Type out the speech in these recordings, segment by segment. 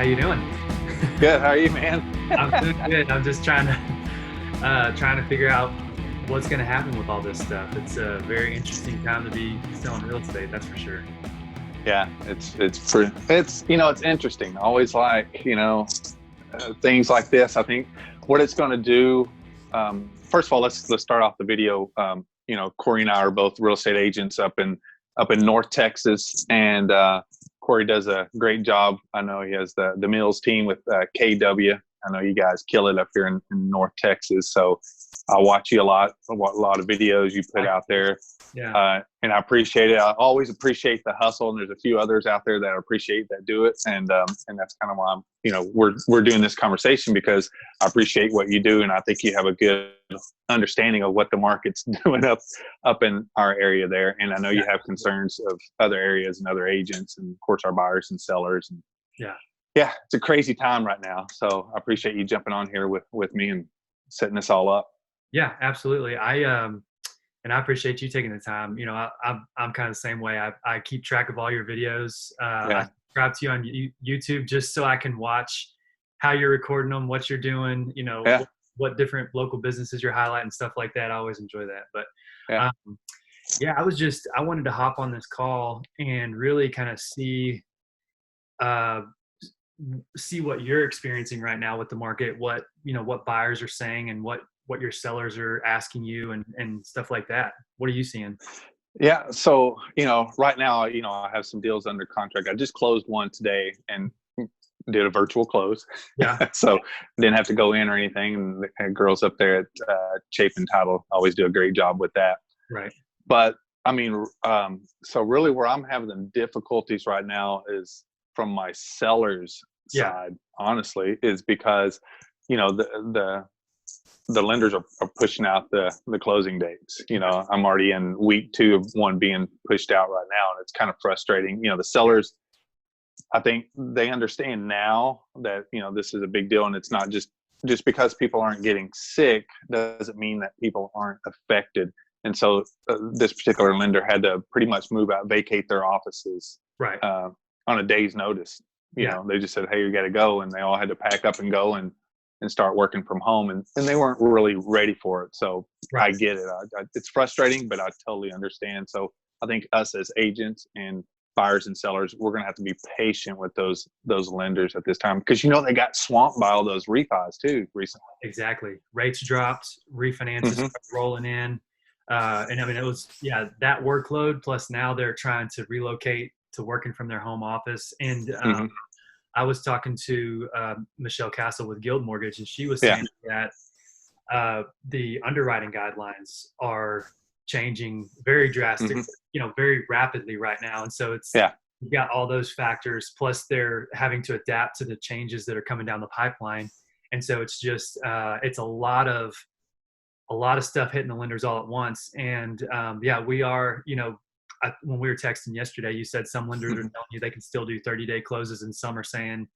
you doing? Good. How are you, man? I'm doing good. I'm just trying to figure out what's going to happen with all this stuff. It's a very interesting time to be selling real estate. That's for sure. Yeah, it's interesting. Always like things like this. I think what it's going to do. First of all, let's start off the video. Cory and I are both real estate agents up in North Texas, and Cory does a great job. I know he has the Mills team with KW. I know you guys kill it up here in North Texas. So I watch you a lot of videos you put out there. Yeah. And I appreciate it. I always appreciate the hustle, and there's a few others out there that I appreciate that do it. And that's kind of why we're doing this conversation, because I appreciate what you do. And I think you have a good understanding of what the market's doing up in our area there. And I know you have concerns of other areas and other agents, and of course our buyers and sellers. And yeah, it's a crazy time right now. So I appreciate you jumping on here with me and setting this all up. Yeah, absolutely. And I appreciate you taking the time. I'm kind of the same way. I keep track of all your videos. I subscribe to you on YouTube just so I can watch how you're recording them, what you're doing, what different local businesses you're highlighting, stuff like that. I always enjoy that. But I wanted to hop on this call and really kind of see what you're experiencing right now with the market, what buyers are saying, and what your sellers are asking you and stuff like that. What are you seeing? Yeah. So, right now, I have some deals under contract. I just closed one today and did a virtual close. Yeah. So didn't have to go in or anything. And the girls up there at Chapin Title always do a great job with that. Right. But so really where I'm having the difficulties right now is from my sellers side, honestly, is because, the lenders are pushing out the closing dates. I'm already in week 2 of one being pushed out right now, and it's kind of frustrating. The sellers, I think they understand now that, this is a big deal, and it's not just because people aren't getting sick doesn't mean that people aren't affected. And so this particular lender had to pretty much move out, vacate their offices on a day's notice. They just said, hey, you got to go. And they all had to pack up and go and start working from home. And they weren't really ready for it. So I get it. It's frustrating, but I totally understand. So I think us as agents and buyers and sellers, we're going to have to be patient with those lenders at this time, because, they got swamped by all those refis too recently. Exactly. Rates dropped, refinances rolling in. And it was, that workload, plus now they're trying to relocate to working from their home office. And I was talking to Michelle Castle with Guild Mortgage, and she was saying that the underwriting guidelines are changing very drastically, very rapidly right now. And so you've got all those factors, plus they're having to adapt to the changes that are coming down the pipeline. And so it's just, it's a lot of stuff hitting the lenders all at once. And we are, when we were texting yesterday, you said some lenders are telling you they can still do 30-day closes, and some are saying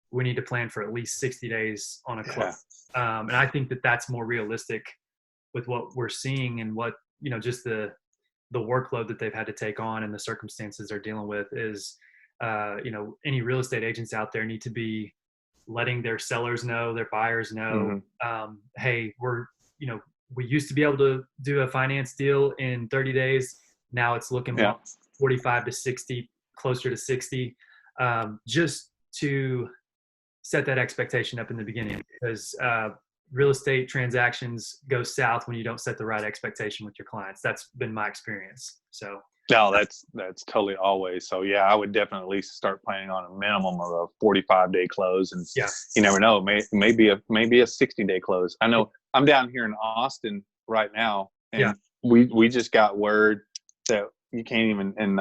we need to plan for at least 60 days on a close. And I think that that's more realistic with what we're seeing and what, just the workload that they've had to take on and the circumstances they're dealing with is, any real estate agents out there need to be letting their sellers know, their buyers know, hey, we used to be able to do a finance deal in 30 days. Now it's looking like 45 to 60, closer to 60, just to set that expectation up in the beginning, because real estate transactions go south when you don't set the right expectation with your clients. That's been my experience. So no, that's totally always. So I would definitely start planning on a minimum of a 45-day close, and you never know, maybe a 60-day close. I know I'm down here in Austin right now, and we just got word that you can't even in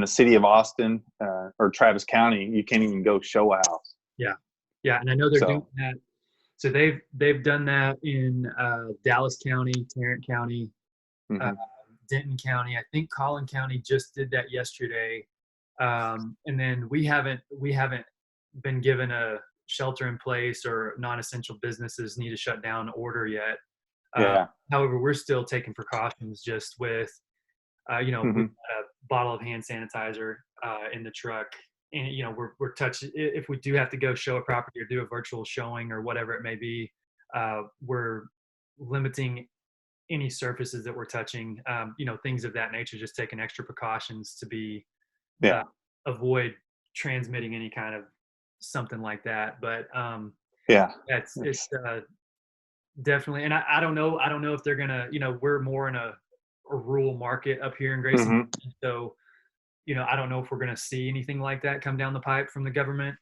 the city of Austin or Travis County, you can't even go show a house. And I know they're doing that. So they've done that in Dallas County, Tarrant County, Denton County. I think Collin County just did that yesterday. And then we haven't been given a shelter in place or non-essential businesses need to shut down order yet. However, we're still taking precautions just with, we've got a bottle of hand sanitizer in the truck. and we're touching, if we do have to go show a property or do a virtual showing or whatever it may be, we're limiting any surfaces that we're touching, things of that nature, just taking extra precautions to be Yeah. avoid transmitting any kind of something like that. But Yeah. it's definitely, and I don't know if they're gonna, we're more in a rural market up here in Grayson, so I don't know if we're gonna see anything like that come down the pipe from the government.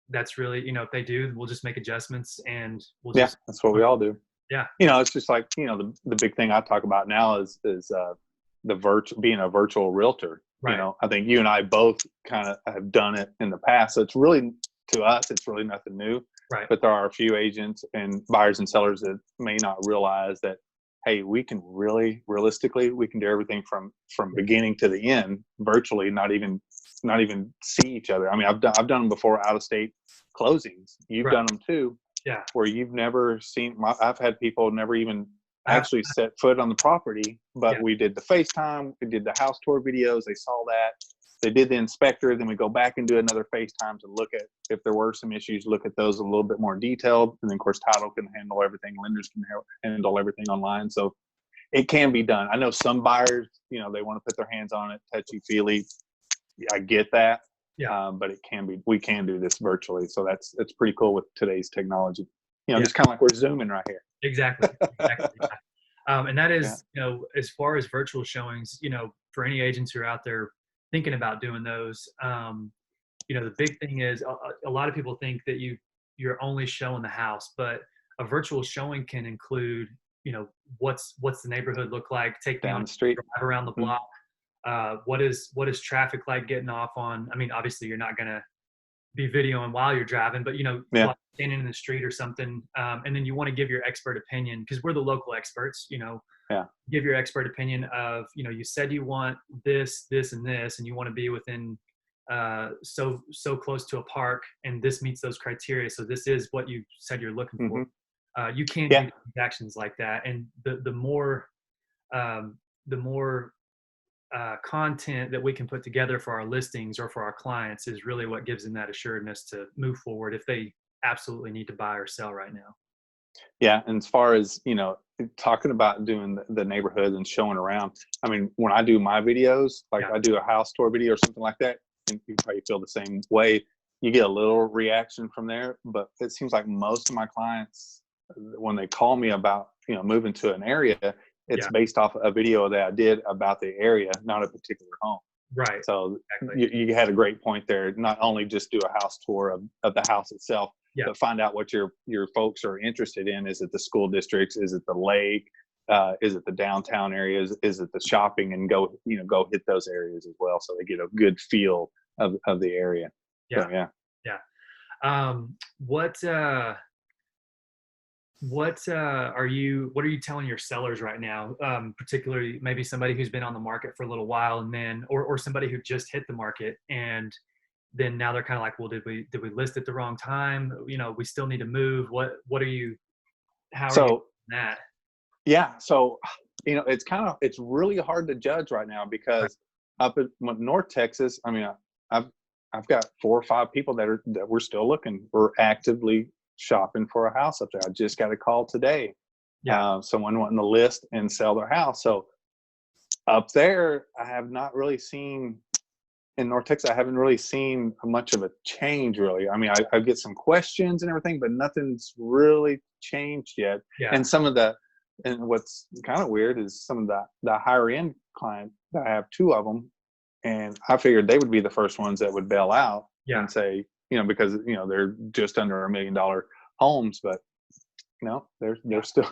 That's really, if they do, we'll just make adjustments and we'll just that's what we all do. Yeah. It's just like, the big thing I talk about now is being a virtual realtor. Right. I think you and I both kind of have done it in the past. So it's really, to us, it's really nothing new. Right. But there are a few agents and buyers and sellers that may not realize that, hey, we can realistically, we can do everything from beginning to the end virtually, not even see each other. I mean, I've done them before, out of state closings. You've done them too. Yeah. Where you've never seen, I've had people never even actually set foot on the property, but we did the FaceTime, we did the house tour videos, they saw that, they did the inspector, then we go back and do another FaceTime to look at if there were some issues, look at those a little bit more detailed, and then of course title can handle everything, lenders can handle everything online, so it can be done. I know some buyers, they want to put their hands on it, touchy feely. I get that. Yeah. But we can do this virtually. So that's pretty cool with today's technology. Just kind of like we're Zooming right here. Exactly. And that is, as far as virtual showings, for any agents who are out there thinking about doing those, the big thing is a lot of people think that you're only showing the house, but a virtual showing can include, what's the neighborhood look like, take me down on the street, drive around the block. What is traffic like getting off on? I mean, obviously you're not going to be videoing while you're driving, but while standing in the street or something. And then you want to give your expert opinion, because we're the local experts, give your expert opinion of, you said you want this, and this, and you want to be within so close to a park, and this meets those criteria. So this is what you said you're looking for. You can do transactions like that. And the more content that we can put together for our listings or for our clients is really what gives them that assuredness to move forward if they absolutely need to buy or sell right now. Yeah. And as far as, talking about doing the neighborhood and showing around, I mean, when I do my videos, like I do a house tour video or something like that, and you probably feel the same way, you get a little reaction from there, but it seems like most of my clients, when they call me about, moving to an area, it's based off a video that I did about the area, not a particular home. Right. So you had a great point there. Not only just do a house tour of the house itself, but find out what your folks are interested in. Is it the school districts? Is it the lake? Is it the downtown areas? Is it the shopping? And go hit those areas as well, so they get a good feel of the area. Yeah. So, What are you telling your sellers right now? Particularly maybe somebody who's been on the market for a little while, and then, or somebody who just hit the market, and then now they're kind of like, well, did we list at the wrong time? We still need to move. How are you doing that? Yeah. So, it's really hard to judge right now, because up in North Texas, I mean, I've got 4 or 5 people that we're still looking. We're actively shopping for a house up there. I just got a call today. Someone wanting to list and sell their house. So up there, I have not really seen, in North Texas, I haven't really seen much of a change, really. I mean, I get some questions and everything, but nothing's really changed yet. And what's kind of weird is some of the higher end clients, I have 2 of them, and I figured they would be the first ones that would bail out and say, because they're just under $1 million homes, but they're still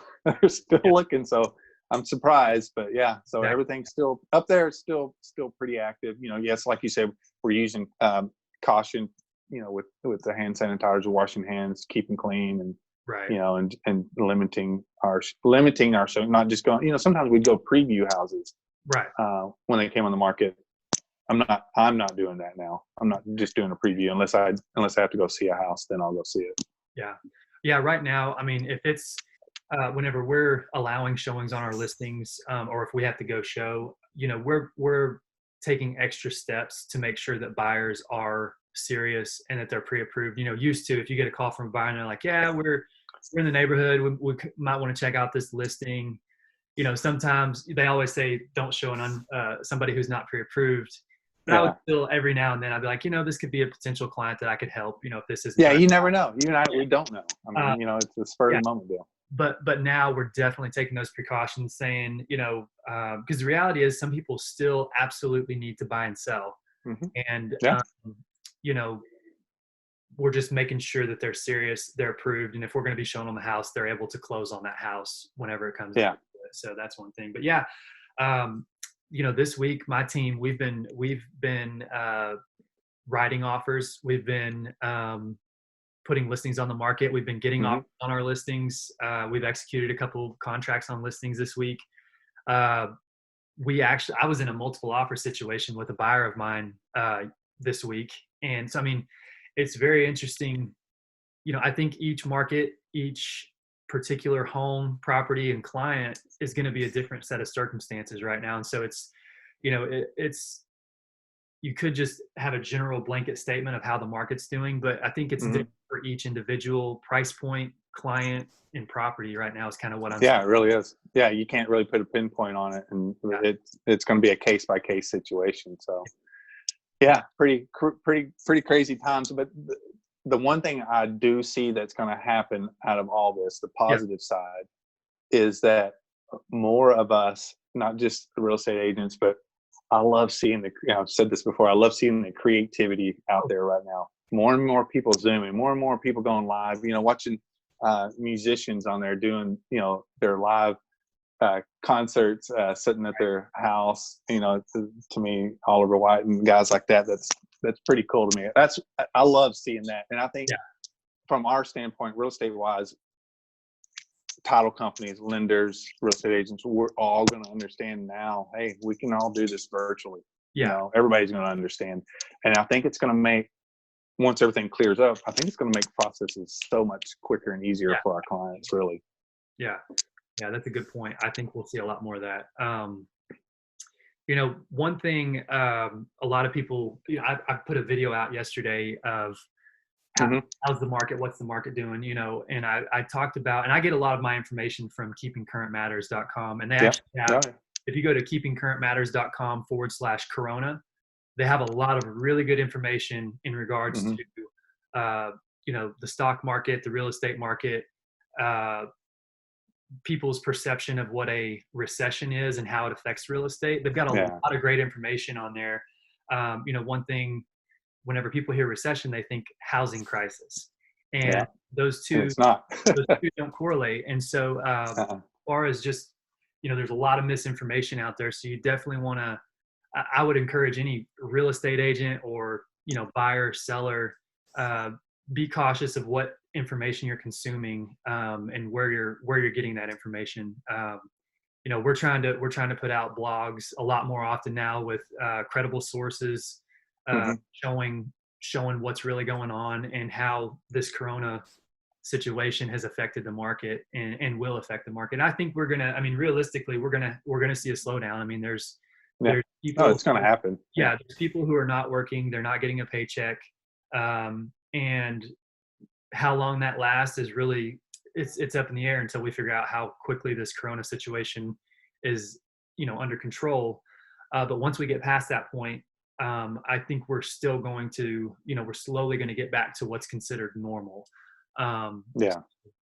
looking. So I'm surprised, but so everything's still up there. It's still pretty active. Yes, like you said, we're using caution, with the hand sanitizers, washing hands, keeping clean, and and limiting our show, not just going. Sometimes we go preview houses when they came on the market. I'm not doing that now. I'm not just doing a preview unless I have to go see a house, then I'll go see it. Yeah. Right now, I mean, if it's whenever we're allowing showings on our listings, or if we have to go show, we're taking extra steps to make sure that buyers are serious and that they're pre-approved. Used to, if you get a call from a buyer and they're like, yeah, we're in the neighborhood, we might want to check out this listing. Sometimes they always say don't show somebody who's not pre-approved. But I would still, every now and then, I'd be like, this could be a potential client that I could help. If this isn't. Yeah, you never know. You and I, we don't know. I mean, it's a spur of the moment deal. But now we're definitely taking those precautions, saying, because the reality is some people still absolutely need to buy and sell, and we're just making sure that they're serious, they're approved, and if we're going to be showing them the house, they're able to close on that house whenever it comes. Yeah. So that's one thing. But yeah, this week my team, we've been writing offers. We've been putting listings on the market. We've been getting offers on our listings. We've executed a couple of contracts on listings this week. I was in a multiple offer situation with a buyer of mine this week. And so, I mean, it's very interesting. I think each market, each particular home, property, and client is going to be a different set of circumstances right now. And so it's, you could just have a general blanket statement of how the market's doing, but I think it's different for each individual price point, client, and property right now is kind of what I'm saying. Yeah, it really is. Yeah, you can't really put a pinpoint on it, and it's going to be a case by case situation. So, yeah, pretty crazy times. But the one thing I do see that's going to happen out of all this, the positive side, is that more of us, not just the real estate agents, but I love seeing I've said this before, I love seeing the creativity out there right now. More and more people Zooming, more and more people going live, watching musicians on there doing, their live concerts, sitting at their house, to me, Oliver White and guys like that, that's pretty cool to me. I love seeing that. And I think from our standpoint, real estate wise, title companies, lenders, real estate agents, we're all going to understand now, hey, we can all do this virtually. Everybody's going to understand. And I think it's going to make, once everything clears up, I think it's going to make processes so much quicker and easier for our clients, really. Yeah, that's a good point. I think we'll see a lot more of that. One thing, a lot of people, I put a video out yesterday of how's the market, what's the market doing, and I talked about, and I get a lot of my information from keepingcurrentmatters.com, and they actually have, if you go to keepingcurrentmatters.com/Corona, they have a lot of really good information in regards to, the stock market, the real estate market, people's perception of what a recession is and how it affects real estate. They've got a lot of great information on there. One thing, whenever people hear recession, they think housing crisis, and those two don't correlate. And so, as far as just, there's a lot of misinformation out there. So you definitely want to, I would encourage any real estate agent or, buyer, seller, be cautious of what information you're consuming, and where you're getting that information. We're trying to put out blogs a lot more often now with credible sources, showing what's really going on and how this Corona situation has affected the market and will affect the market. And I think realistically, we're gonna see a slowdown. I mean, there's people. It's gonna happen. Yeah, there's people who are not working, they're not getting a paycheck, and how long that lasts is really it's up in the air until we figure out how quickly this Corona situation is under control. But once we get past that point, I think we're still going to, we're slowly going to get back to what's considered normal.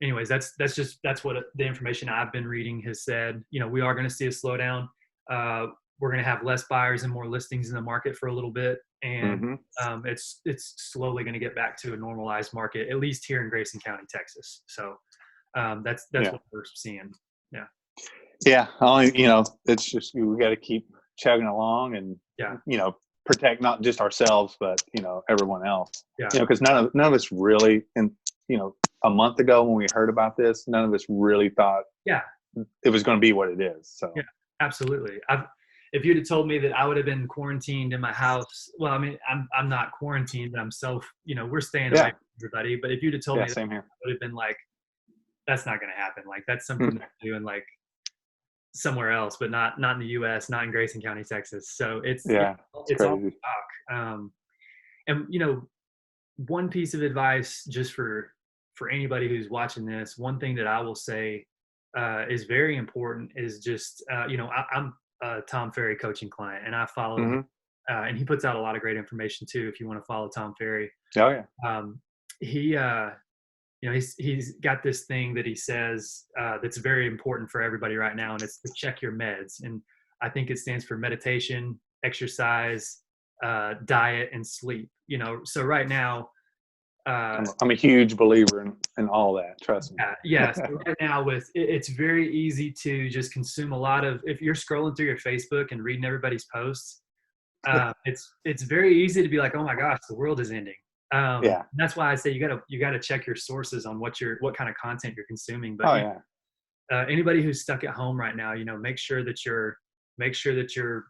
Anyways, that's what the information I've been reading has said. We are going to see a slowdown. We're going to have less buyers and more listings in the market for a little bit. And it's slowly going to get back to a normalized market, at least here in Grayson County, Texas. So that's what we're seeing. Yeah. Only, it's just, we got to keep chugging along and, protect not just ourselves, but, everyone else. Because none of us really, and, a month ago when we heard about this, none of us really thought it was going to be what it is. So yeah, absolutely. If you'd have told me that I would have been quarantined in my house, well, I mean, I'm not quarantined, but I'm we're staying away from everybody. But if you'd have told me that, same here. I would have been like, that's not going to happen. Like, that's something to do. And like, somewhere else, but not in the U.S., not in Grayson County, Texas. So it's all crazy. talk. And one piece of advice just for anybody who's watching this, one thing that I will say is very important is just I'm a Tom Ferry coaching client, and I follow him, and he puts out a lot of great information too. If you want to follow Tom Ferry, Oh yeah. He he's got this thing that he says that's very important for everybody right now, and it's to check your meds. And I think it stands for meditation, exercise, diet, and sleep. So right now, I'm a huge believer in all that. Trust me. Yeah. So right now, it's very easy to just consume a lot of. If you're scrolling through your Facebook and reading everybody's posts, it's very easy to be like, oh my gosh, the world is ending. That's why I say you gotta check your sources on what kind of content you're consuming. But anybody who's stuck at home right now, make sure that you're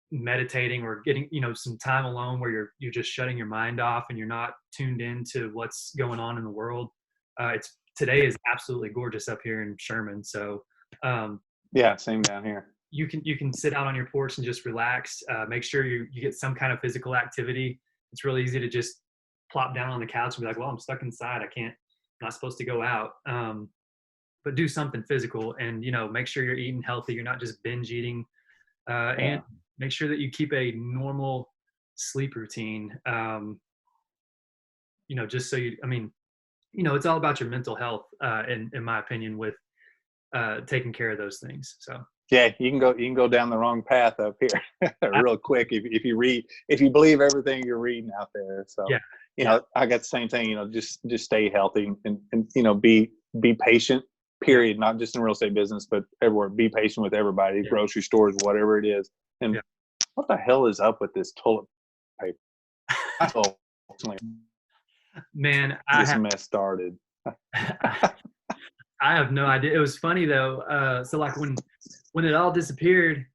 meditating or getting some time alone where you're just shutting your mind off and you're not tuned into what's going on in the world. Today is absolutely gorgeous up here in Sherman, so same down here. You can sit out on your porch and just relax. Make sure you get some kind of physical activity. It's really easy to just plop down on the couch and be like, well, I'm stuck inside, I'm not supposed to go out. But do something physical, and make sure you're eating healthy, you're not just binge eating, and make sure that you keep a normal sleep routine. Just so it's all about your mental health, in my opinion, with taking care of those things. So yeah, you can go down the wrong path up here real quick if you believe everything you're reading out there. So I got the same thing. Just stay healthy and be patient. Period. Not just in real estate business, but everywhere. Be patient with everybody. Grocery stores, whatever it is. And what the hell is up with this toilet paper? Man, this mess started. I have no idea. It was funny though. So like when it all disappeared,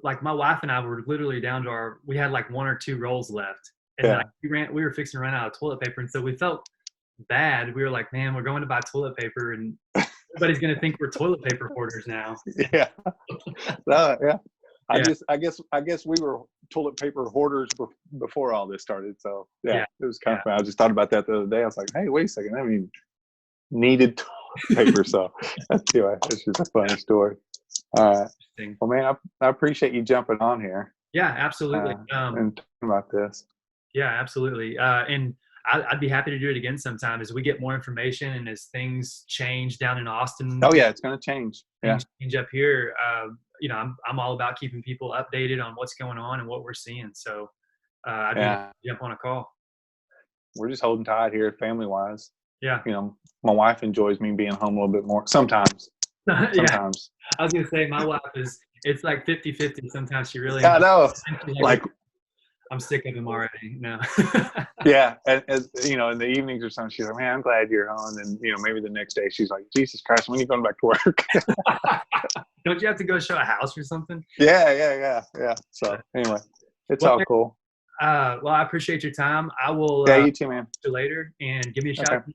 like my wife and I were literally down to we had like 1 or 2 rolls left, and we were fixing to run out of toilet paper, and so we felt bad. We were like, man, we're going to buy toilet paper, and everybody's gonna think we're toilet paper hoarders now. Yeah. I guess we were toilet paper hoarders before all this started. So it was kind of fun. I just thought about that the other day. I was like, hey, wait a second. I mean, needed toilet paper. So that's just a funny story. Well, man, I appreciate you jumping on here. Yeah, absolutely. And talking about this. Yeah, absolutely. And I'd be happy to do it again sometime as we get more information and as things change down in Austin. Oh yeah, it's going to change. Change up here. I'm all about keeping people updated on what's going on and what we're seeing. So I'd be happy to jump on a call. We're just holding tight here, family wise. Yeah. My wife enjoys me being home a little bit more sometimes. Sometimes. I was gonna say my wife it's like 50-50. Sometimes she really. I know. Like I'm sick of him already. No. Yeah, as in the evenings or something, she's like, "Man, I'm glad you're home." And maybe the next day she's like, "Jesus Christ, when are you going back to work?" Don't you have to go show a house or something? Yeah. So anyway, it's all cool. Well, I appreciate your time. I will. Yeah, you too, man. See you later, and give me a shout. Okay.